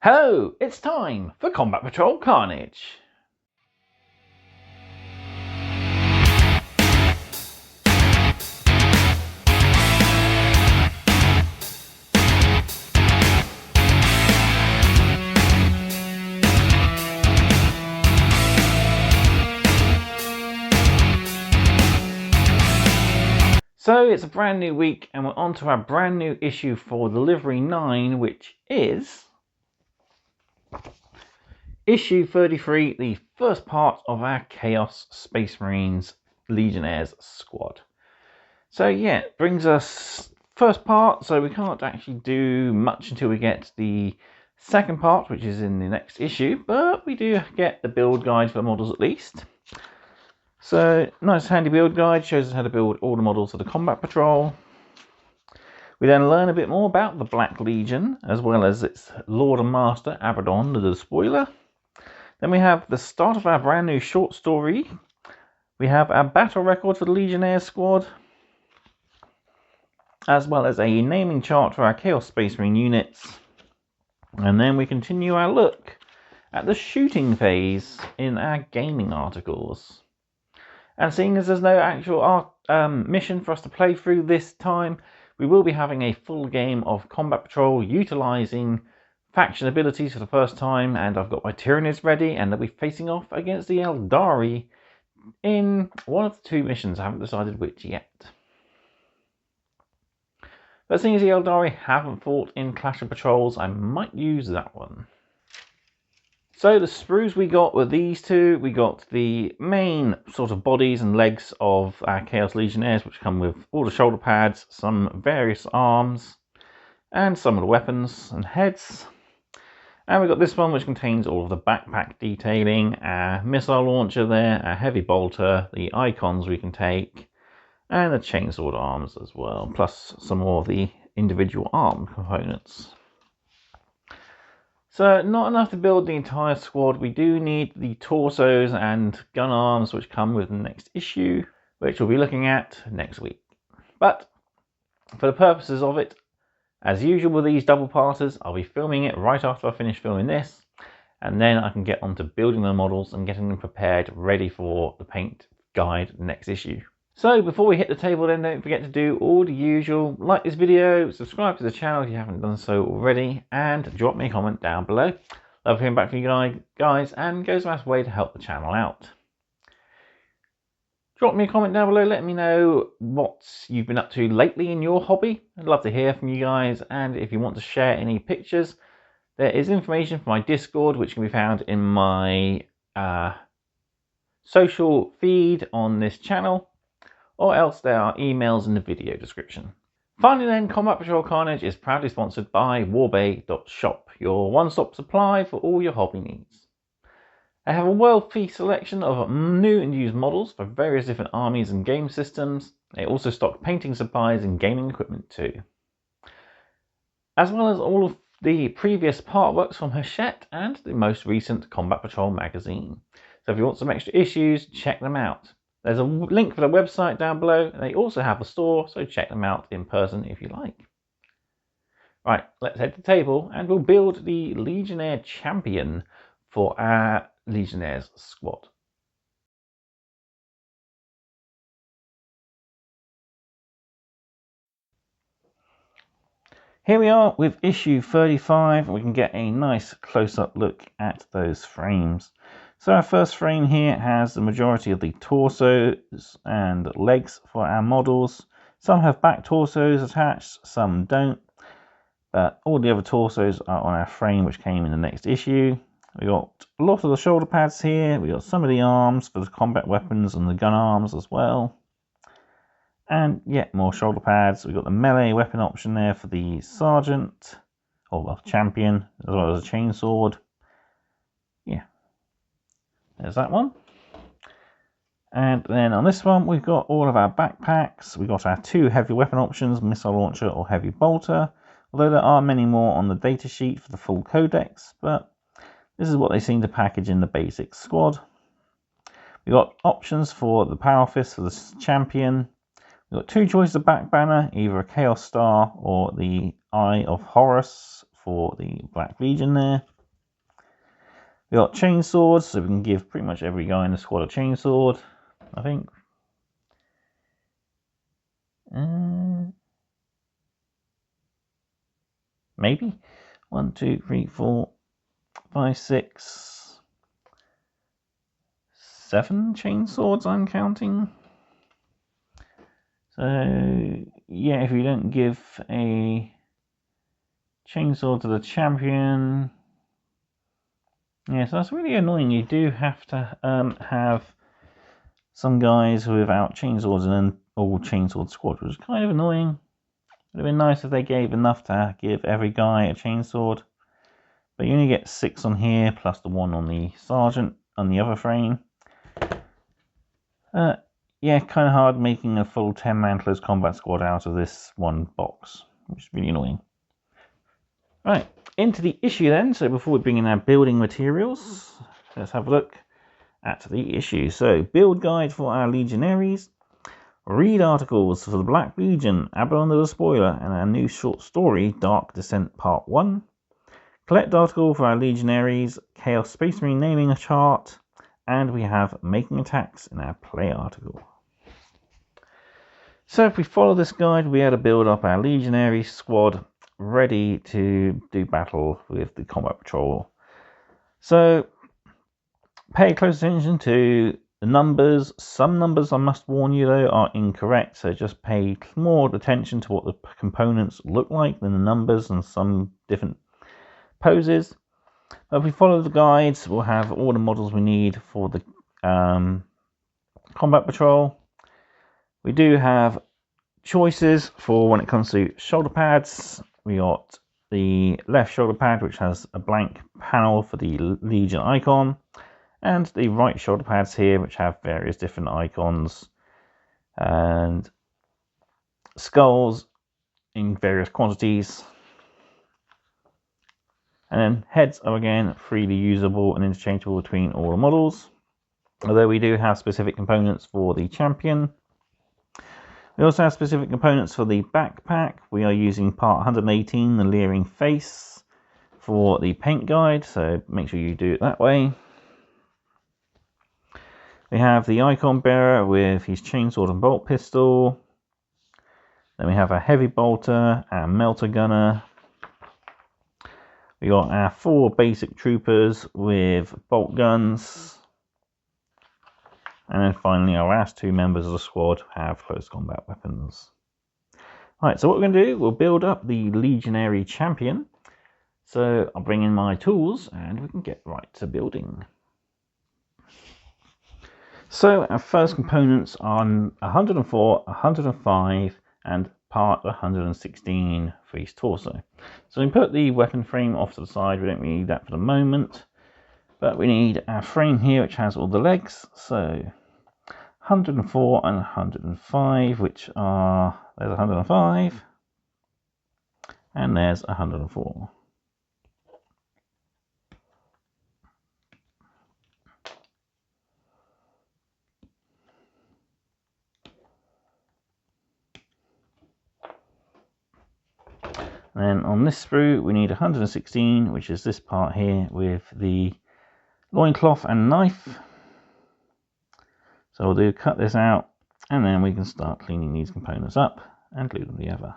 Hello, it's time for Combat Patrol Carnage. So it's a brand new week and we're on to our brand new issue for Delivery 9, which is issue 33, the first part of our Chaos Space Marines Legionnaires squad. So yeah, it brings us first part, so we can't actually do much until we get the second part, which is in the next issue, but we do get the build guide for the models at least. So, nice handy build guide, shows us how to build all the models for the Combat Patrol. We then learn a bit more about the Black Legion, as well as its Lord and Master, Abaddon, the Despoiler. Then we have the start of our brand new short story. We have our battle record for the Legionnaires squad, as well as a naming chart for our Chaos Space Marine units. And then we continue our look at the shooting phase in our gaming articles. And seeing as there's no actual mission for us to play through this time, we will be having a full game of Combat Patrol utilising faction abilities for the first time, and I've got my Tyranids ready, and they'll be facing off against the Eldari in one of the two missions. I haven't decided which yet. But seeing as the Eldari haven't fought in Clash of Patrols, I might use that one. So the sprues we got were these two. We got the main sort of bodies and legs of our Chaos Legionnaires, which come with all the shoulder pads, some various arms, and some of the weapons and heads. And we got this one, which contains all of the backpack detailing, our missile launcher there, our heavy bolter, the icons we can take, and the chainsword arms as well, plus some more of the individual arm components. So not enough to build the entire squad. We do need the torsos and gun arms, which come with the next issue, which we'll be looking at next week. But for the purposes of it, as usual with these double parters, I'll be filming it right after I finish filming this, and then I can get on to building the models and getting them prepared, ready for the paint guide next issue. So before we hit the table then, don't forget to do all the usual. Like this video, subscribe to the channel if you haven't done so already, and drop me a comment down below. Love hearing back from you guys, and goes a nice way to help the channel out. Drop me a comment down below, let me know what you've been up to lately in your hobby. I'd love to hear from you guys, and if you want to share any pictures, there is information for my Discord, which can be found in my social feed on this channel, or else there are emails in the video description. Finally then, Combat Patrol Carnage is proudly sponsored by warbay.shop, your one-stop supply for all your hobby needs. I have a wealthy selection of new and used models for various different armies and game systems. They also stock painting supplies and gaming equipment too, as well as all of the previous partworks from Hachette and the most recent Combat Patrol magazine. So if you want some extra issues, check them out. There's a link for the website down below. They also have a store, so check them out in person if you like. Right, let's head to the table and we'll build the Legionnaire champion for our Legionnaires squad. Here we are with issue 35. We can get a nice close-up look at those frames. So our first frame here has the majority of the torsos and legs for our models. Some have back torsos attached, some don't. But all the other torsos are on our frame, which came in the next issue. We got a lot of the shoulder pads here. We got some of the arms for the combat weapons and the gun arms as well. And yet more shoulder pads. We got the melee weapon option there for the sergeant, or well, champion, as well as a chainsword. Yeah. There's that one. And then on this one, we've got all of our backpacks. We've got our two heavy weapon options, missile launcher or heavy bolter. Although there are many more on the data sheet for the full codex, but this is what they seem to package in the basic squad. We've got options for the power fist for the champion. We've got two choices of back banner, either a Chaos Star or the Eye of Horus for the Black Legion there. We got chainswords, so we can give pretty much every guy in the squad a chainsword, I think. Maybe 1, 2, 3, 4, 5, 6, 7 chainswords I'm counting. So yeah, if you don't give a chainsword to the champion, yeah, so that's really annoying. You do have to have some guys without chainswords and then all chainsword squad, which is kind of annoying. It would have been nice if they gave enough to give every guy a chainsword, but you only get 6 on here plus the 1 on the sergeant on the other frame. Yeah, kind of hard making a full 10-man close combat squad out of this one box, which is really annoying. Right, into the issue then. So before we bring in our building materials, let's have a look at the issue. So, build guide for our Legionaries. Read articles for the Black Legion, Abaddon the Despoiler, and our new short story, Dark Descent Part 1. Collect article for our Legionaries, Chaos Space Marine naming a chart, and we have making attacks in our play article. So if we follow this guide, we'll be able to build up our Legionary squad ready to do battle with the combat patrol. So pay close attention to the numbers. Some numbers, I must warn you though, are incorrect, so just pay more attention to what the components look like than the numbers and some different poses. But if we follow the guides, we'll have all the models we need for the combat patrol. We do have choices for when it comes to shoulder pads. We got the left shoulder pad, which has a blank panel for the Legion icon, and the right shoulder pads here, which have various different icons and skulls in various quantities. And then heads are again freely usable and interchangeable between all the models, although we do have specific components for the champion. We also have specific components for the backpack. We are using part 118, the leering face, for the paint guide, so make sure you do it that way. We have the icon bearer with his chainsword and bolt pistol. Then we have a heavy bolter, our melter gunner. We got our 4 basic troopers with bolt guns. And then finally, our last 2 members of the squad have close combat weapons. Right, so what we're going to do, we'll build up the Legionary champion. So I'll bring in my tools and we can get right to building. So our first components are 104, 105 and part 116 for his torso. So we put the weapon frame off to the side, we don't really need that for the moment. But we need our frame here, which has all the legs. So 104 and 105, which are, there's 105, and there's 104. Then on this sprue, we need 116, which is this part here with the loincloth and knife. So we'll do cut this out, and then we can start cleaning these components up and glue them together.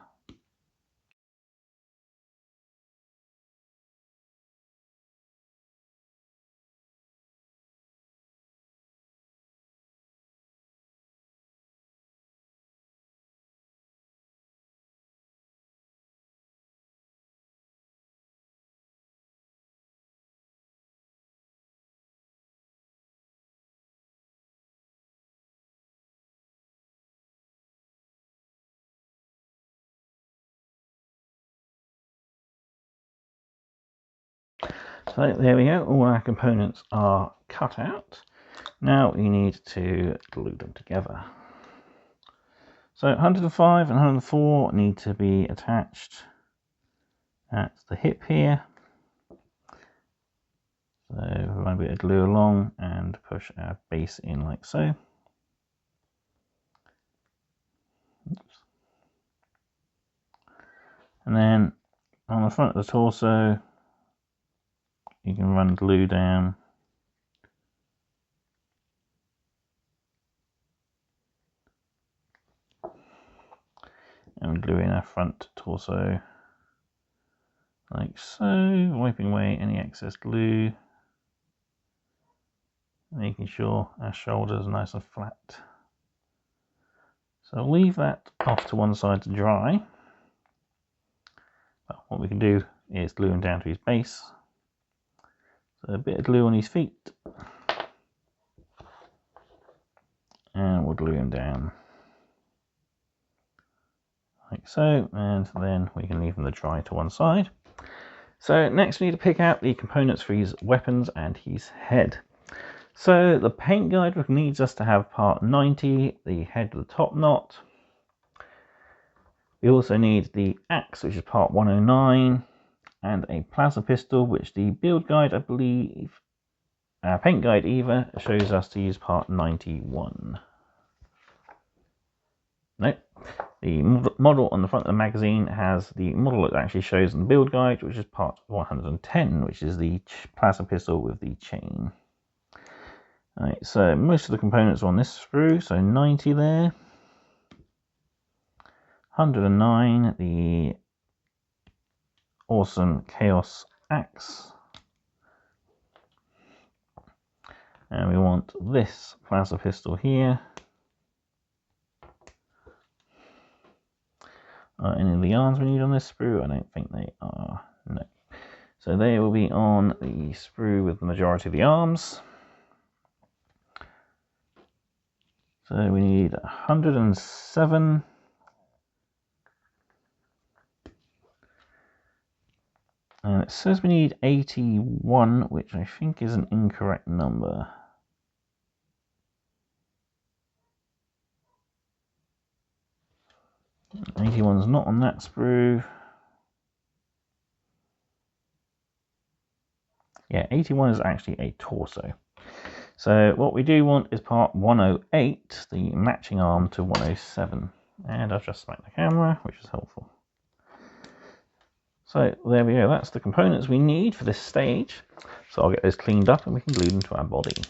So there we go, all our components are cut out. Now we need to glue them together. So 105 and 104 need to be attached at the hip here. So run a bit of glue along and push our base in like so. Oops. And then on the front of the torso, you can run glue down. And glue in our front torso, like so, wiping away any excess glue, making sure our shoulders are nice and flat. So I'll leave that off to one side to dry. Well, what we can do is glue him down to his base. So a bit of glue on his feet, and we'll glue him down like so, and then we can leave them to dry to one side. So next we need to pick out the components for his weapons and his head. So the paint guide needs us to have part 90, the head with the top knot. We also need the axe, which is part 109, and a plasma pistol, which the build guide, I believe, paint guide either, shows us to use part 91. Nope. The model on the front of the magazine has the model that actually shows in the build guide, which is part 110, which is the plasma pistol with the chain. Right, so most of the components are on this sprue, so 90 there. 109, the awesome Chaos axe. And we want this plasma pistol here. Any of the arms we need on this sprue? I don't think they are. No. So they will be on the sprue with the majority of the arms. So we need 107. And it says we need 81, which I think is an incorrect number. '81's not on that sprue. Yeah, 81 is actually a torso. So what we do want is part 108, the matching arm to 107. And I've just smacked the camera, which is helpful. So there we go, that's the components we need for this stage. So I'll get those cleaned up and we can glue them to our body.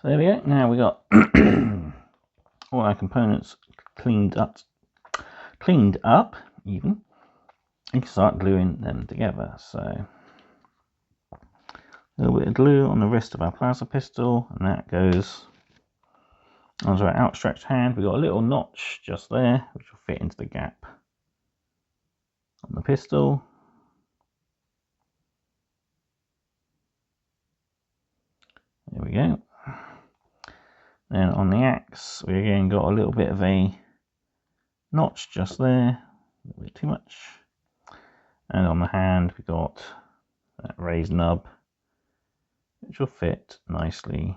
So there we go, now we got all our components cleaned up even. You can start gluing them together. So a little bit of glue on the wrist of our plasma pistol, and that goes onto our outstretched hand. We've got a little notch just there, which will fit into the gap on the pistol. There we go. Then on the axe, we again got a little bit of a notch just there, a little bit too much. And on the hand, we got that raised nub, which will fit nicely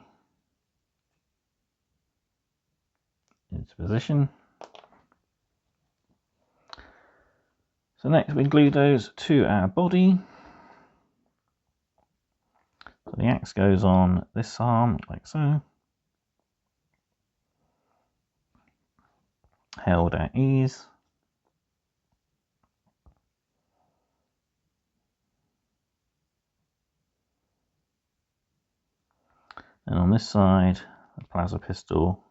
into position. So next we glue those to our body. So the axe goes on this arm like so. Held at ease. And on this side, the plasma pistol,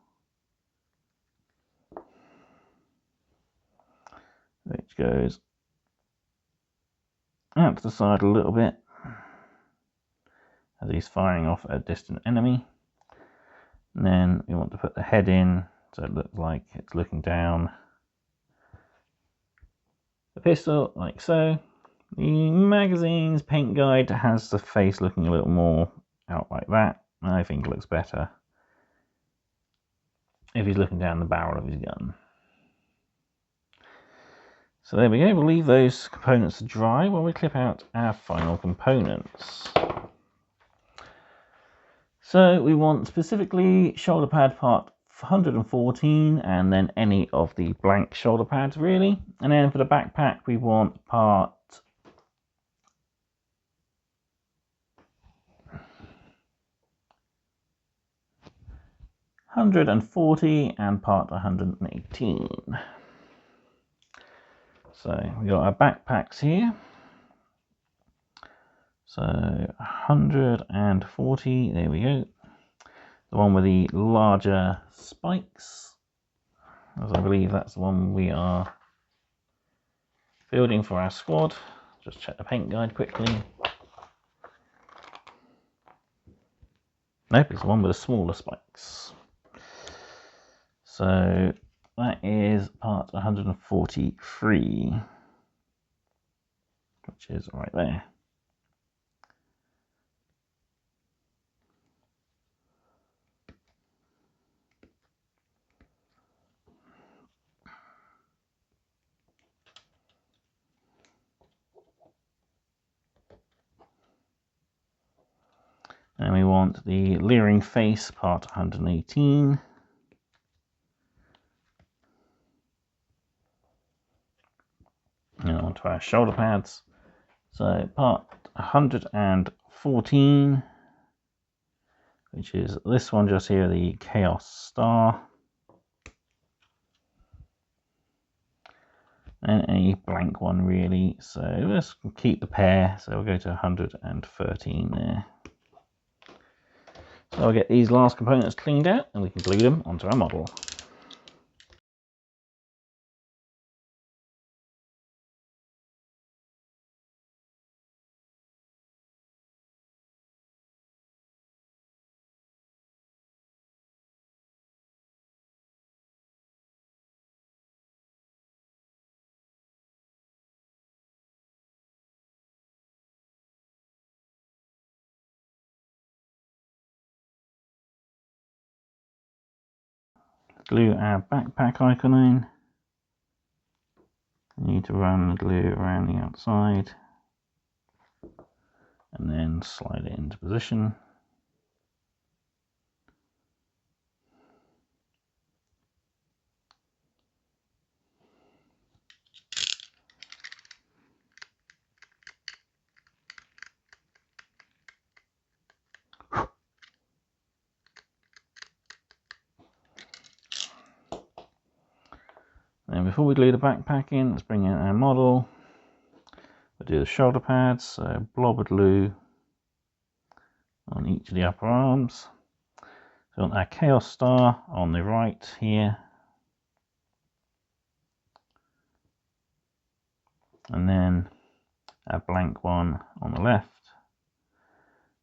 which goes out to the side a little bit as he's firing off at a distant enemy. And then we want to put the head in so it looks like it's looking down the pistol like so. The magazine's paint guide has the face looking a little more out like that. I think it looks better if he's looking down the barrel of his gun. So there we go, we'll leave those components to dry while we clip out our final components. So we want specifically shoulder pad part 114 and then any of the blank shoulder pads really. And then for the backpack we want part 140 and part 118. So we got our backpacks here. So 140, there we go. The one with the larger spikes, as I believe that's the one we are building for our squad. Just check the paint guide quickly. Nope, it's the one with the smaller spikes. So that is part 143, which is right there. And we want the leering face, part 118. And onto our shoulder pads. So part 114, which is this one just here, the Chaos Star. And a blank one really, so let's keep the pair, so we'll go to 113 there. So I'll get these last components cleaned out and we can glue them onto our model. Glue our backpack icon in. We need to run the glue around the outside and then slide it into position. And before we glue the backpack in, let's bring in our model. We'll do the shoulder pads, so blob of glue on each of the upper arms. So on our Chaos Star on the right here. And then a blank one on the left,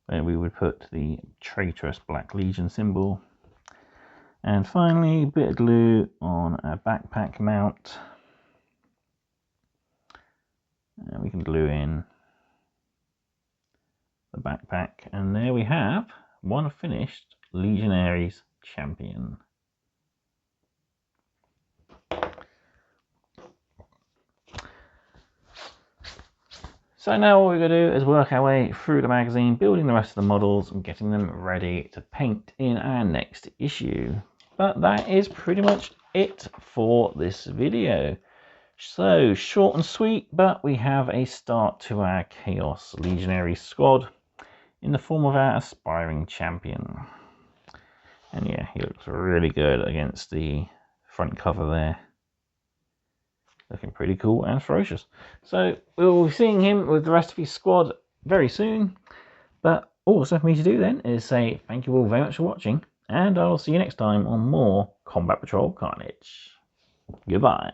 where we would put the traitorous Black Legion symbol. And finally, a bit of glue on our backpack mount. And we can glue in the backpack. And there we have one finished Legionaries champion. So now all we're going to do is work our way through the magazine, building the rest of the models and getting them ready to paint in our next issue. But that is pretty much it for this video. So short and sweet, but we have a start to our Chaos Legionary squad in the form of our aspiring champion. And yeah, he looks really good against the front cover there. Looking pretty cool and ferocious. So we'll be seeing him with the rest of his squad very soon. But all that's left for me to do then is say thank you all very much for watching. And I'll see you next time on more Combat Patrol Carnage. Goodbye.